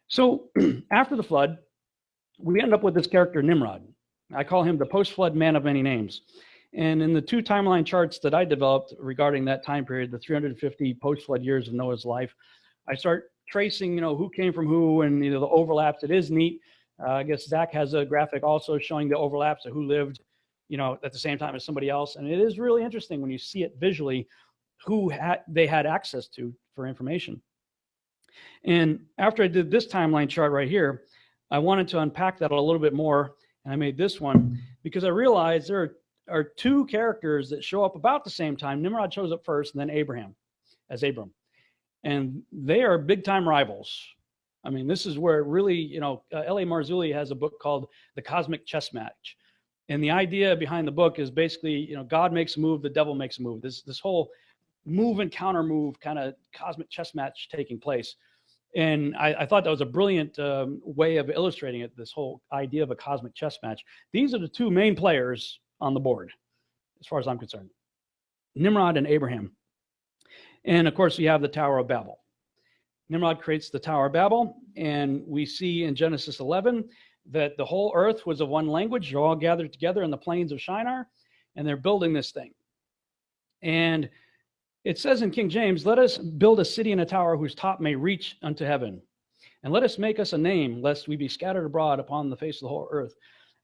So after the flood, we end up with this character, Nimrod. I call him the post-flood man of many names. And in the two timeline charts that I developed regarding that time period, the 350 post-flood years of Noah's life, I start tracing, who came from who and the overlaps. It is neat. I guess Zach has a graphic also showing the overlaps of who lived, at the same time as somebody else. And it is really interesting when you see it visually, who they had access to for information. And after I did this timeline chart right here, I wanted to unpack that a little bit more. And I made this one because I realized there are two characters that show up about the same time. Nimrod shows up first, and then Abraham as Abram. And they are big time rivals. I mean, this is where it really, L.A. Marzulli has a book called The Cosmic Chess Match. And the idea behind the book is basically, God makes a move, the devil makes a move. This whole move and counter move kind of cosmic chess match taking place. And I thought that was a brilliant way of illustrating it, this whole idea of a cosmic chess match. These are the two main players on the board, as far as I'm concerned, Nimrod and Abraham. And of course, we have the Tower of Babel. Nimrod creates the Tower of Babel, and we see in Genesis 11 that the whole earth was of one language. They're all gathered together in the plains of Shinar, and they're building this thing. And it says in King James, let us build a city and a tower whose top may reach unto heaven. And let us make us a name, lest we be scattered abroad upon the face of the whole earth.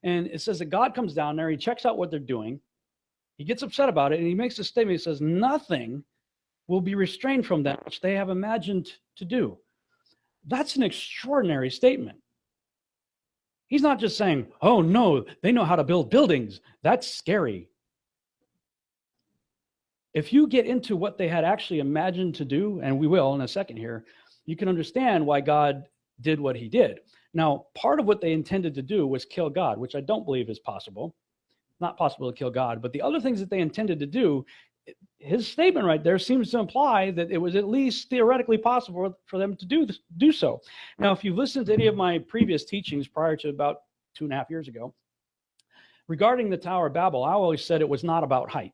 And it says that God comes down there, he checks out what they're doing. He gets upset about it, and he makes a statement. He says, nothing will be restrained from that which they have imagined to do. That's an extraordinary statement. He's not just saying, oh no, they know how to build buildings. That's scary. If you get into what they had actually imagined to do, and we will in a second here, you can understand why God did what he did. Now, part of what they intended to do was kill God, which I don't believe is possible. Not possible to kill God, but the other things that they intended to do, his statement right there seems to imply that it was at least theoretically possible for them to do so. Now, if you've listened to any of my previous teachings prior to about 2.5 years ago, regarding the Tower of Babel, I always said it was not about height.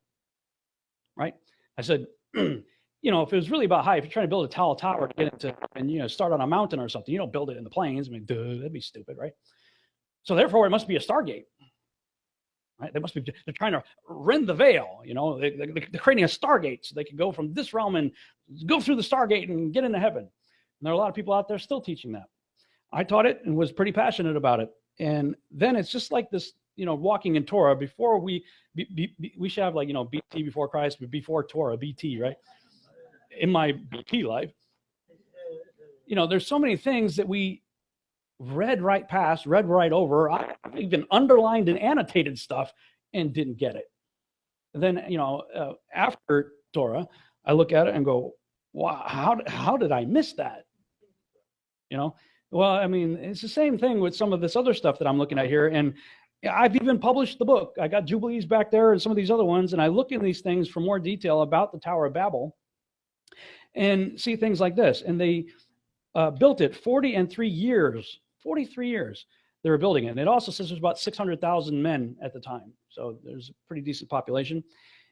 Right? I said, if it was really about height, if you're trying to build a tall tower to get into, and start on a mountain or something, you don't build it in the plains. I mean, that'd be stupid, right? So therefore, it must be a Stargate, right? They're trying to rend the veil, they're creating a Stargate so they can go from this realm and go through the Stargate and get into heaven. And there are a lot of people out there still teaching that. I taught it and was pretty passionate about it. And then it's just like this, walking in Torah. Before we should have BT before Christ, but before Torah, BT, right? In my BT life, there's so many things that we read right past, read right over. I even underlined and annotated stuff and didn't get it. And then, after Torah, I look at it and go, wow, how did I miss that? Well, I mean, it's the same thing with some of this other stuff that I'm looking at here. And I've even published the book. I got Jubilees back there and some of these other ones. And I look at these things for more detail about the Tower of Babel and see things like this. And they built it 43 years they were building it. And it also says there's about 600,000 men at the time. So there's a pretty decent population.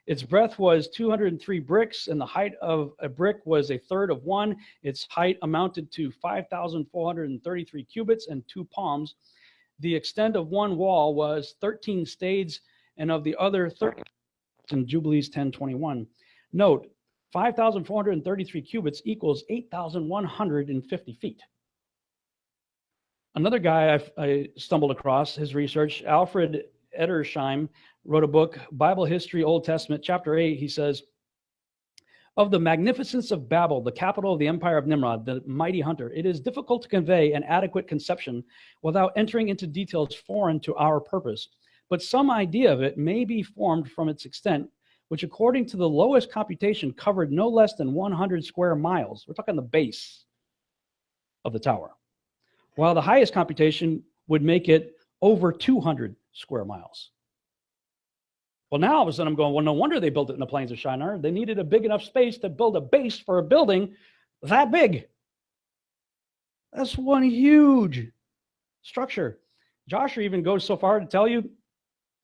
Its breadth was 203 bricks, and the height of a brick was a third of one. Its height amounted to 5,433 cubits and 2 palms. The extent of one wall was 13 stades, and of the other 30 in Jubilees 10:21. Note, 5,433 cubits equals 8,150 feet. Another guy I stumbled across, his research, Alfred Edersheim, wrote a book, Bible History, Old Testament, chapter 8. He says, of the magnificence of Babel, the capital of the empire of Nimrod, the mighty hunter, it is difficult to convey an adequate conception without entering into details foreign to our purpose. But some idea of it may be formed from its extent, which according to the lowest computation covered no less than 100 square miles. We're talking the base of the tower. While the highest computation would make it over 200 square miles. Well, now all of a sudden I'm going, well, no wonder they built it in the plains of Shinar. They needed a big enough space to build a base for a building that big. That's one huge structure. Joshua even goes so far to tell you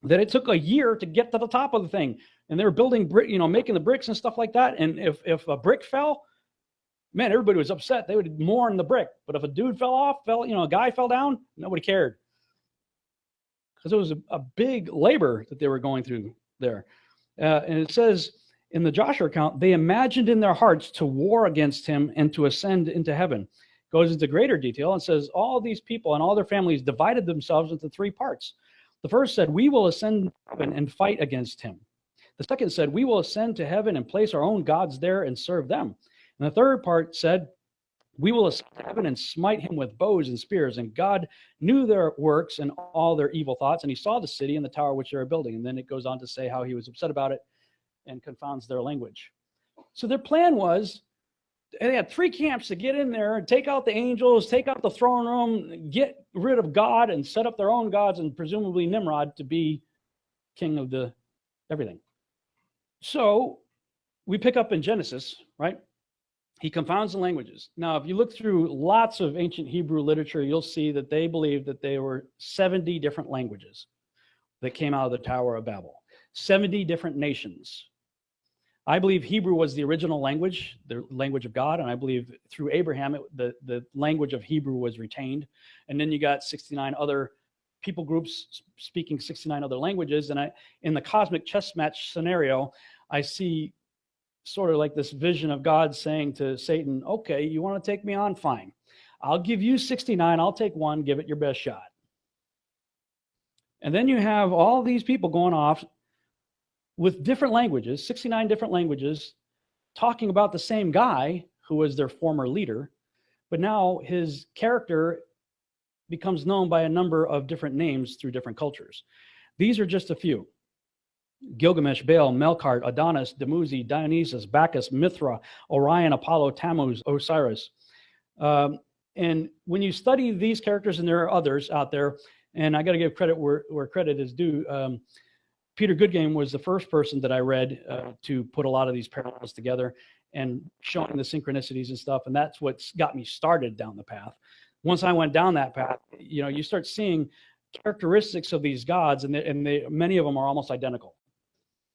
that it took a year to get to the top of the thing. And they were building, making the bricks and stuff like that. And if a brick fell, man, everybody was upset. They would mourn the brick. But if a dude a guy fell down, nobody cared. Because it was a big labor that they were going through there. And it says in the Joshua account, they imagined in their hearts to war against him and to ascend into heaven. Goes into greater detail and says all these people and all their families divided themselves into three parts. The first said, we will ascend to heaven and fight against him. The second said, we will ascend to heaven and place our own gods there and serve them. And the third part said, we will ascend to heaven and smite him with bows and spears. And God knew their works and all their evil thoughts, and he saw the city and the tower which they were building. And then it goes on to say how he was upset about it and confounds their language. So their plan was, they had three camps to get in there and take out the angels, take out the throne room, get rid of God and set up their own gods, and presumably Nimrod to be king of the everything. So we pick up in Genesis, right? He confounds the languages. Now, if you look through lots of ancient Hebrew literature, you'll see that they believed that there were 70 different languages that came out of the Tower of Babel, 70 different nations. I believe Hebrew was the original language, the language of God, and I believe through Abraham, the language of Hebrew was retained. And then you got 69 other people groups speaking 69 other languages. And in the cosmic chess match scenario, I see sort of like this vision of God saying to Satan, okay, you want to take me on? Fine. I'll give you 69. I'll take one. Give it your best shot. And then you have all these people going off with different languages, 69 different languages, talking about the same guy who was their former leader, but now his character becomes known by a number of different names through different cultures. These are just a few. Gilgamesh, Baal, Melkart, Adonis, Dumuzi, Dionysus, Bacchus, Mithra, Orion, Apollo, Tammuz, Osiris. And when you study these characters, and there are others out there, and I got to give credit where credit is due, Peter Goodgame was the first person that I read to put a lot of these parallels together and showing the synchronicities and stuff. And that's what's got me started down the path. Once I went down that path, you start seeing characteristics of these gods, and many of them are almost identical.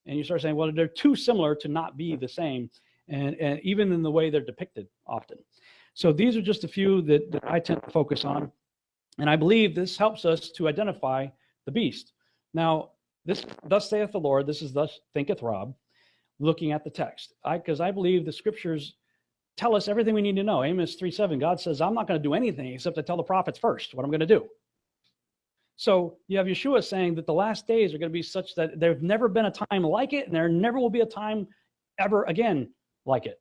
And you start saying, well, they're too similar to not be the same, and even in the way they're depicted often. So these are just a few that I tend to focus on. And I believe this helps us to identify the beast. Now, this, thus saith the Lord, this is thus thinketh Rob, looking at the text. Because I believe the scriptures tell us everything we need to know. Amos 3:7, God says, I'm not going to do anything except to tell the prophets first what I'm going to do. So you have Yeshua saying that the last days are going to be such that there's never been a time like it, and there never will be a time ever again like it.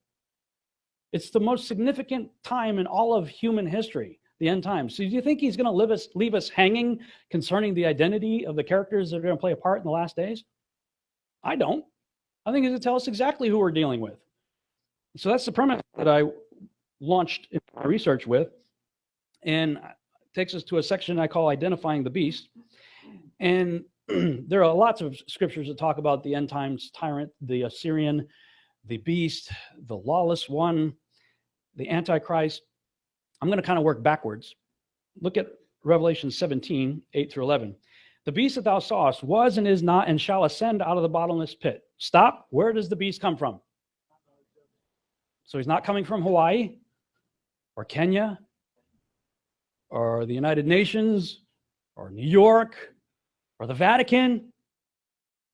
It's the most significant time in all of human history, the end times. So do you think he's going to leave us hanging concerning the identity of the characters that are going to play a part in the last days? I don't. I think he's going to tell us exactly who we're dealing with. So that's the premise that I launched in my research with, and takes us to a section I call Identifying the Beast. And there are lots of scriptures that talk about the end times tyrant, the Assyrian, the beast, the lawless one, the Antichrist. I'm going to kind of work backwards. Look at Revelation 17, 8 through 11. The beast that thou sawest was and is not and shall ascend out of the bottomless pit. Stop. Where does the beast come from? So he's not coming from Hawaii or Kenya or the United Nations or New York or the Vatican.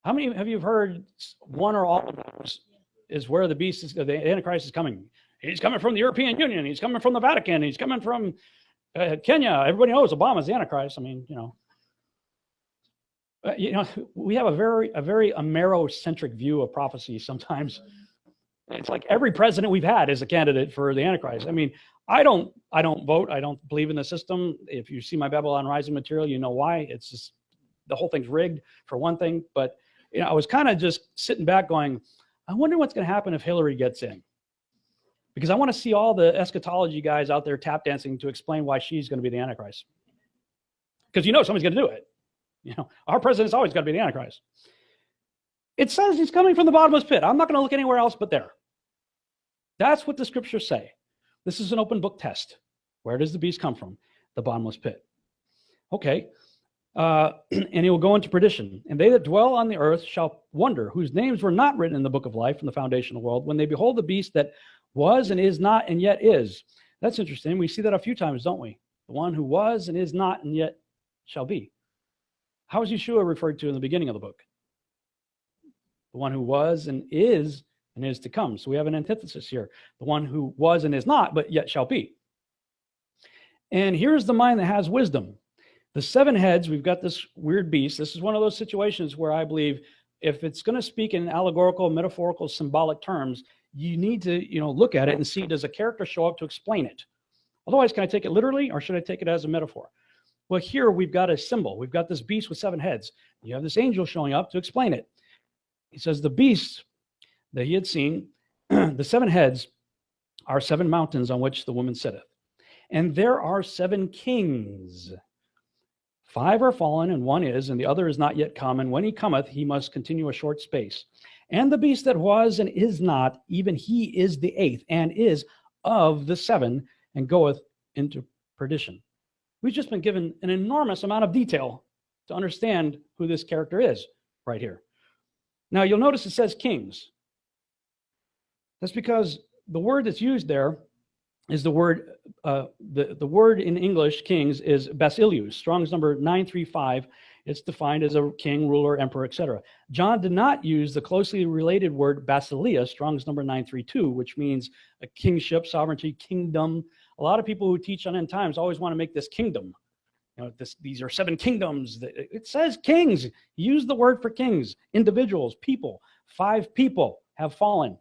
How many have you heard one or all of those is where the beast is, the Antichrist is coming? He's coming from the European Union. He's coming from the Vatican. He's coming from Kenya. Everybody knows Obama's the Antichrist. I mean, we have a very Amero-centric view of prophecy sometimes. It's like every president we've had is a candidate for the Antichrist. I mean, I don't vote. I don't believe in the system. If you see my Babylon Rising material, you know why. It's just the whole thing's rigged for one thing. But I was kind of just sitting back going, I wonder what's going to happen if Hillary gets in. Because I want to see all the eschatology guys out there tap dancing to explain why she's going to be the Antichrist. Because somebody's going to do it. Our president's always got to be the Antichrist. It says he's coming from the bottomless pit. I'm not going to look anywhere else but there. That's what the scriptures say. This is an open book test. Where does the beast come from? The bottomless pit. Okay. And he will go into perdition. And they that dwell on the earth shall wonder, whose names were not written in the book of life from the foundation of the world, when they behold the beast that Was and is not and yet is. That's interesting. We see that a few times, don't we? The one who was and is not and yet shall be. How is Yeshua referred to in the beginning of the book? The one who was and is to come. So we have an antithesis here. The one who was and is not, but yet shall be. And here's the mind that has wisdom. The 7 heads, we've got this weird beast. This is one of those situations where I believe if it's going to speak in allegorical, metaphorical, symbolic terms, you need to, look at it and see, does a character show up to explain it? Otherwise, can I take it literally or should I take it as a metaphor? Well, here we've got a symbol. We've got this beast with 7 heads. You have this angel showing up to explain it. He says the beast that he had seen, the 7 heads are 7 mountains on which the woman sitteth. And there are 7 kings. 5 are fallen, and 1 is, and the other is not yet come. And when he cometh, he must continue a short space. And the beast that was and is not, even he is the 8th, and is of the 7, and goeth into perdition. We've just been given an enormous amount of detail to understand who this character is right here. Now, you'll notice it says kings. That's because the word that's used there is the word in English, kings, is basileus, Strong's number 935. It's defined as a king, ruler, emperor, etc. John did not use the closely related word basileia, Strong's number 932, which means a kingship, sovereignty, kingdom. A lot of people who teach on end times always want to make this kingdom. These are 7 kingdoms. It says kings. Use the word for kings, individuals, people. 5 people have fallen.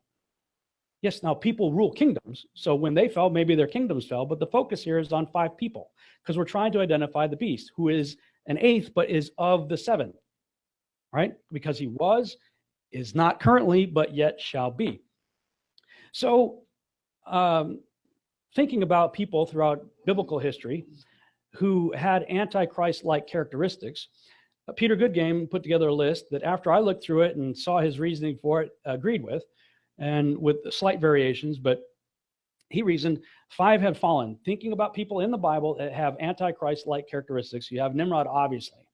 Yes, now people rule kingdoms. So when they fell, maybe their kingdoms fell. But the focus here is on 5 people because we're trying to identify the beast, who is an 8th, but is of the 7, right? Because he was, is not currently, but yet shall be. So thinking about people throughout biblical history who had Antichrist-like characteristics, Peter Goodgame put together a list that after I looked through it and saw his reasoning for it, agreed with, and with slight variations, but he reasoned 5 had fallen. Thinking about people in the Bible that have Antichrist-like characteristics, you have Nimrod, obviously.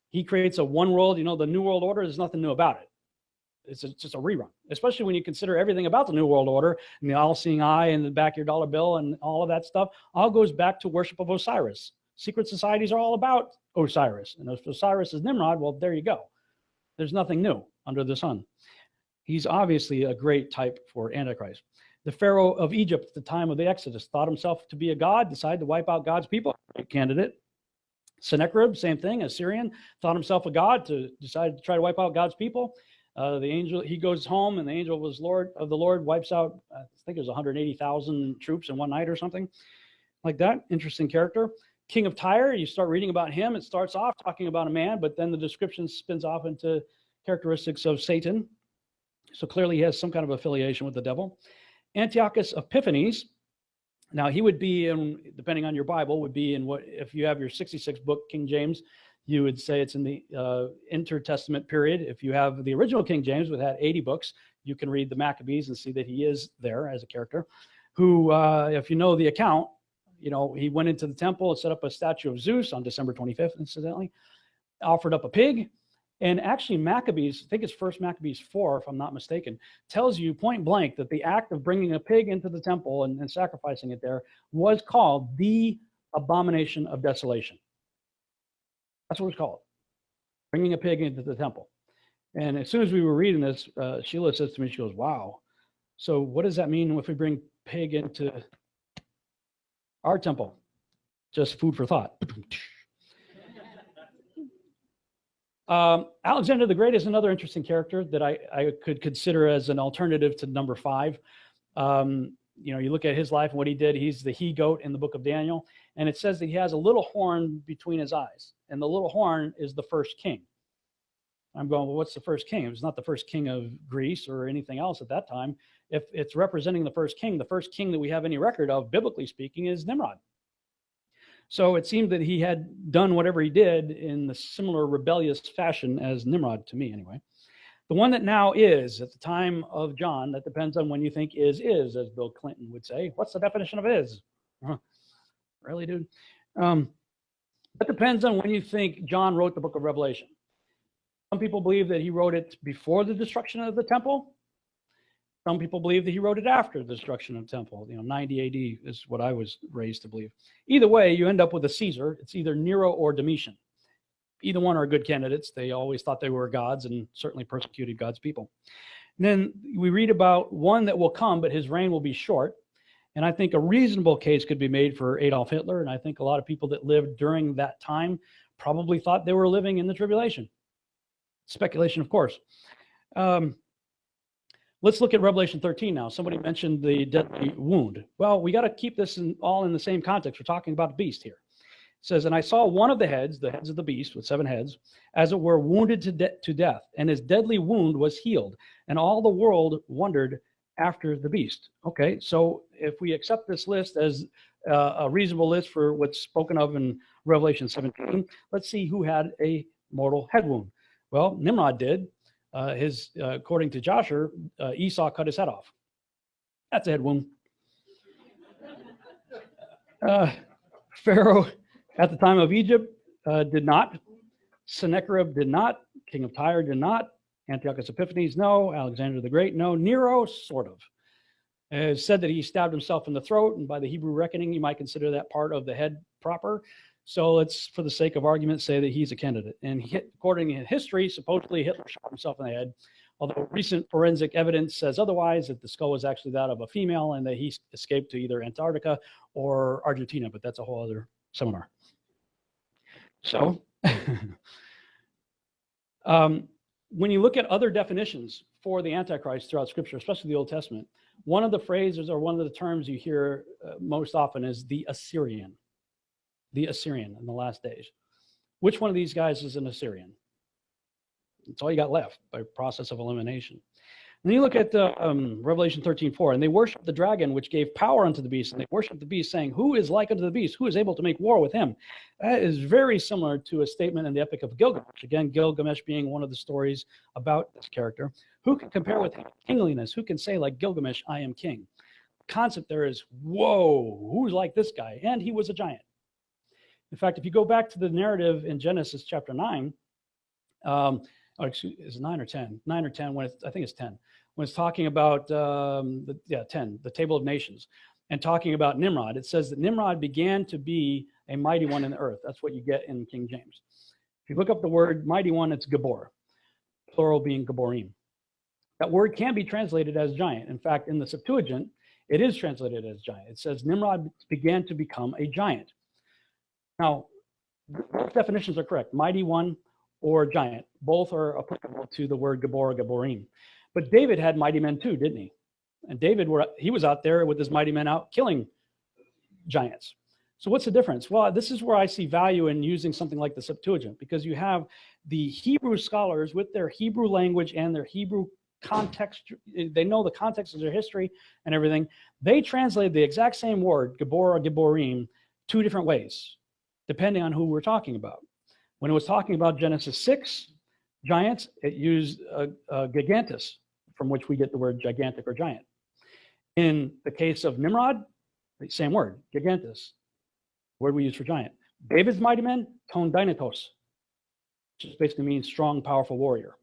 He creates a one world, the New World Order, there's nothing new about it. It's just a rerun, especially when you consider everything about the New World Order and the all-seeing eye and the back of your dollar bill and all of that stuff, all goes back to worship of Osiris. Secret societies are all about Osiris. And if Osiris is Nimrod, well, there you go. There's nothing new under the sun. He's obviously a great type for Antichrist. The Pharaoh of Egypt at the time of the Exodus thought himself to be a god, decided to wipe out God's people. Great candidate. Sennacherib, same thing, Assyrian, thought himself a god, decided to try to wipe out God's people. The angel, he goes home, and the angel of the Lord wipes out, I think it was 180,000 troops in one night or something like that. Interesting character. King of Tyre, you start reading about him. It starts off talking about a man, but then the description spins off into characteristics of Satan. So clearly he has some kind of affiliation with the devil. Antiochus Epiphanes, now he would be in, depending on your Bible, would be in what, if you have your 66 book King James, you would say it's in the intertestament period. If you have the original King James, which had 80 books, you can read the Maccabees and see that he is there as a character who, if you know the account, he went into the temple and set up a statue of Zeus on December 25th, incidentally, offered up a pig. And actually Maccabees, I think it's 1 Maccabees 4, if I'm not mistaken, tells you point blank that the act of bringing a pig into the temple and sacrificing it there was called the abomination of desolation. That's what it's called, bringing a pig into the temple. And as soon as we were reading this, Sheila says to me, she goes, wow, so what does that mean if we bring pig into our temple? Just food for thought. Alexander the Great is another interesting character that I could consider as an alternative to number 5. You look at his life and what he did. He's the he-goat in the book of Daniel. And it says that he has a little horn between his eyes. And the little horn is the first king. I'm going, well, what's the first king? It was not the first king of Greece or anything else at that time. If it's representing the first king that we have any record of, biblically speaking, is Nimrod. So it seemed that he had done whatever he did in the similar rebellious fashion as Nimrod, to me anyway. The one that now is, at the time of John, that depends on when you think is, as Bill Clinton would say. What's the definition of is? Really, dude? That depends on when you think John wrote the book of Revelation. Some people believe that he wrote it before the destruction of the temple. Some people believe that he wrote it after the destruction of the temple. 90 AD is what I was raised to believe. Either way, you end up with a Caesar. It's either Nero or Domitian. Either one are good candidates. They always thought they were gods and certainly persecuted God's people. And then we read about one that will come, but his reign will be short. And I think a reasonable case could be made for Adolf Hitler. And I think a lot of people that lived during that time probably thought they were living in the tribulation. Speculation, of course. Let's look at Revelation 13 now. Somebody mentioned the deadly wound. Well, we got to keep this all in the same context. We're talking about the beast here. It says, and I saw one of the heads of the beast with 7 heads, as it were wounded to death, and his deadly wound was healed, and all the world wondered after the beast. Okay, so if we accept this list as a reasonable list for what's spoken of in Revelation 17, let's see who had a mortal head wound. Well, Nimrod did. According to Joshua, Esau cut his head off. That's a head wound. Pharaoh at the time of Egypt did not. Sennacherib did not. King of Tyre did not. Antiochus Epiphanes, no. Alexander the Great, no. Nero, sort of. It said that he stabbed himself in the throat, and by the Hebrew reckoning, you might consider that part of the head proper. So let's, for the sake of argument, say that he's a candidate. And according to history, supposedly Hitler shot himself in the head, although recent forensic evidence says otherwise, that the skull was actually that of a female and that he escaped to either Antarctica or Argentina, but that's a whole other seminar. So when you look at other definitions for the Antichrist throughout Scripture, especially the Old Testament, one of the phrases or one of the terms you hear most often is the Assyrian. The Assyrian in the last days. Which one of these guys is an Assyrian? It's all you got left by process of elimination. And then you look at Revelation 13:4, and they worship the dragon, which gave power unto the beast, and they worship the beast, saying, who is like unto the beast? Who is able to make war with him? That is very similar to a statement in the Epic of Gilgamesh. Again, Gilgamesh being one of the stories about this character. Who can compare with him? Kingliness. Who can say like Gilgamesh, I am king? The concept there is, whoa, who's like this guy? And he was a giant. In fact, if you go back to the narrative in Genesis chapter 9, is it 9 or 10? 9 or 10, I think it's 10, when it's talking about, 10, the Table of Nations, and talking about Nimrod, it says that Nimrod began to be a mighty one in the earth. That's what you get in King James. If you look up the word mighty one, it's Gabor, plural being Gaborim. That word can be translated as giant. In fact, in the Septuagint, it is translated as giant. It says Nimrod began to become a giant. Now, both definitions are correct, mighty one or giant. Both are applicable to the word Gabor, Gaborim. But David had mighty men too, didn't he? And David, he was out there with his mighty men out killing giants. So what's the difference? Well, this is where I see value in using something like the Septuagint, because you have the Hebrew scholars with their Hebrew language and their Hebrew context. They know the context of their history and everything. They translated the exact same word, Gabor or Gaborim, 2 different ways, depending on who we're talking about. When it was talking about Genesis 6, giants, it used gigantus, from which we get the word gigantic or giant. In the case of Nimrod, the same word, gigantus, word we use for giant. David's mighty men, ton dynatos, which basically means strong, powerful warrior.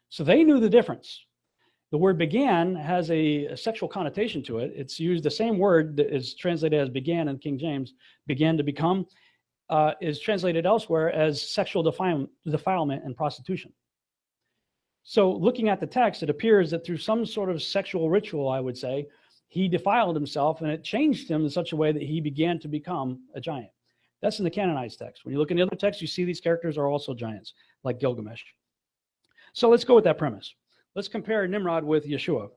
So they knew the difference. The word began has a sexual connotation to it. It's used the same word that is translated as began in King James, began to become, is translated elsewhere as sexual defilement and prostitution. So looking at the text, it appears that through some sort of sexual ritual, I would say, he defiled himself, and it changed him in such a way that he began to become a giant. That's in the canonized text. When you look in the other texts, you see these characters are also giants, like Gilgamesh. So let's go with that premise. Let's compare Nimrod with Yeshua.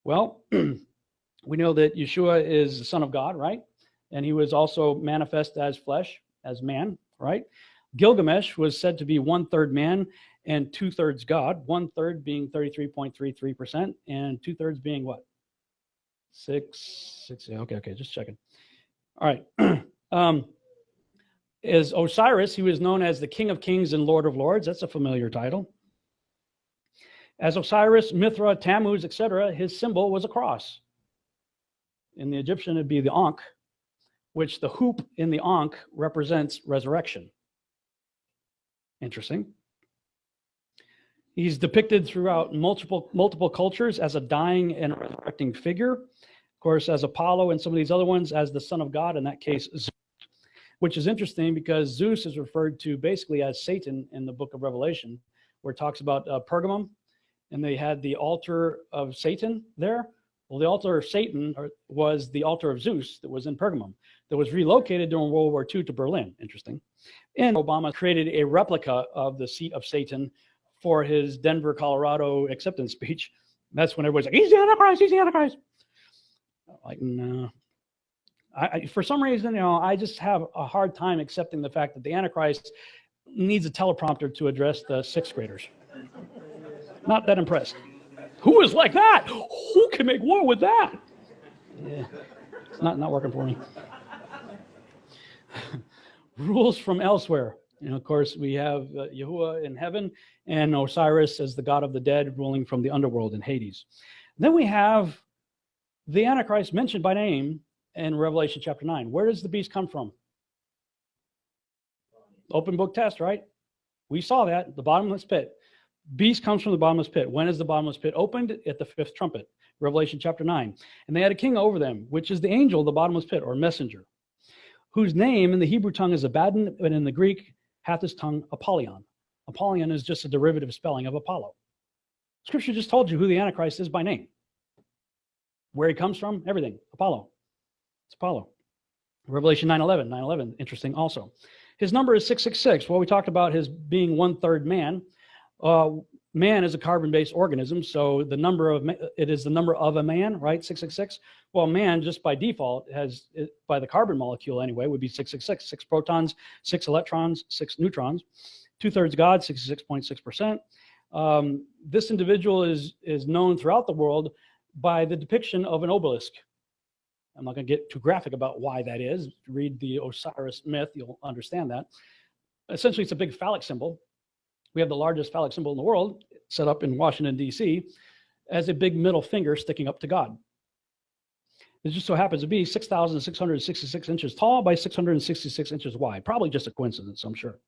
Well, we know that Yeshua is the Son of God, right? And he was also manifest as flesh, as man, right? Gilgamesh was said to be 1/3 man and 2/3 God, 1/3 being 33.33%, and 2/3 being what? 6, okay, just checking. All right. As Osiris, he was known as the King of Kings and Lord of Lords. That's a familiar title. As Osiris, Mithra, Tammuz, etc., his symbol was a cross. In the Egyptian, it'd be the Ankh, which the hoop in the Ankh represents resurrection. Interesting. He's depicted throughout multiple cultures as a dying and resurrecting figure. Of course, as Apollo and some of these other ones, as the Son of God, in that case, Zeus, which is interesting because Zeus is referred to basically as Satan in the book of Revelation, where it talks about Pergamum, and they had the altar of Satan there. Well, the altar of Satan was the altar of Zeus that was in Pergamum, that was relocated during World War II to Berlin. Interesting. And Obama created a replica of the seat of Satan for his Denver, Colorado acceptance speech. That's when everybody's like, he's the Antichrist, he's the Antichrist. Like, no. For some reason, I just have a hard time accepting the fact that the Antichrist needs a teleprompter to address the sixth graders. Not that impressed. Who is like that? Who can make war with that? Yeah, it's not working for me. Rules from elsewhere. Of course, we have Yahuwah in heaven and Osiris as the god of the dead ruling from the underworld in Hades. Then we have the Antichrist mentioned by name in Revelation chapter 9. Where does the beast come from? Open book test, right? We saw that, the bottomless pit. Beast comes from the bottomless pit. When is the bottomless pit opened? At the fifth trumpet, Revelation chapter 9. And they had a king over them, which is the angel of the bottomless pit, or messenger, whose name in the Hebrew tongue is Abaddon, and in the Greek hath his tongue Apollyon. Apollyon is just a derivative spelling of Apollo. Scripture just told you who the Antichrist is by name. Where he comes from, everything. Apollo. It's Apollo. Revelation 9:11. 9:11, interesting also. His number is 666. Well, we talked about his being 1/3 man. Man is a carbon-based organism, so it is the number of a man, right? 666. Well, man, just by default, by the carbon molecule anyway, would be 666. 6 protons, 6 electrons, 6 neutrons. 2/3 God, 66.6%. This individual is known throughout the world by the depiction of an obelisk. I'm not going to get too graphic about why that is. If you read the Osiris myth, you'll understand that. Essentially, it's a big phallic symbol. We have the largest phallic symbol in the world, set up in Washington, D.C., as a big middle finger sticking up to God. It just so happens to be 6,666 inches tall by 666 inches wide. Probably just a coincidence, I'm sure.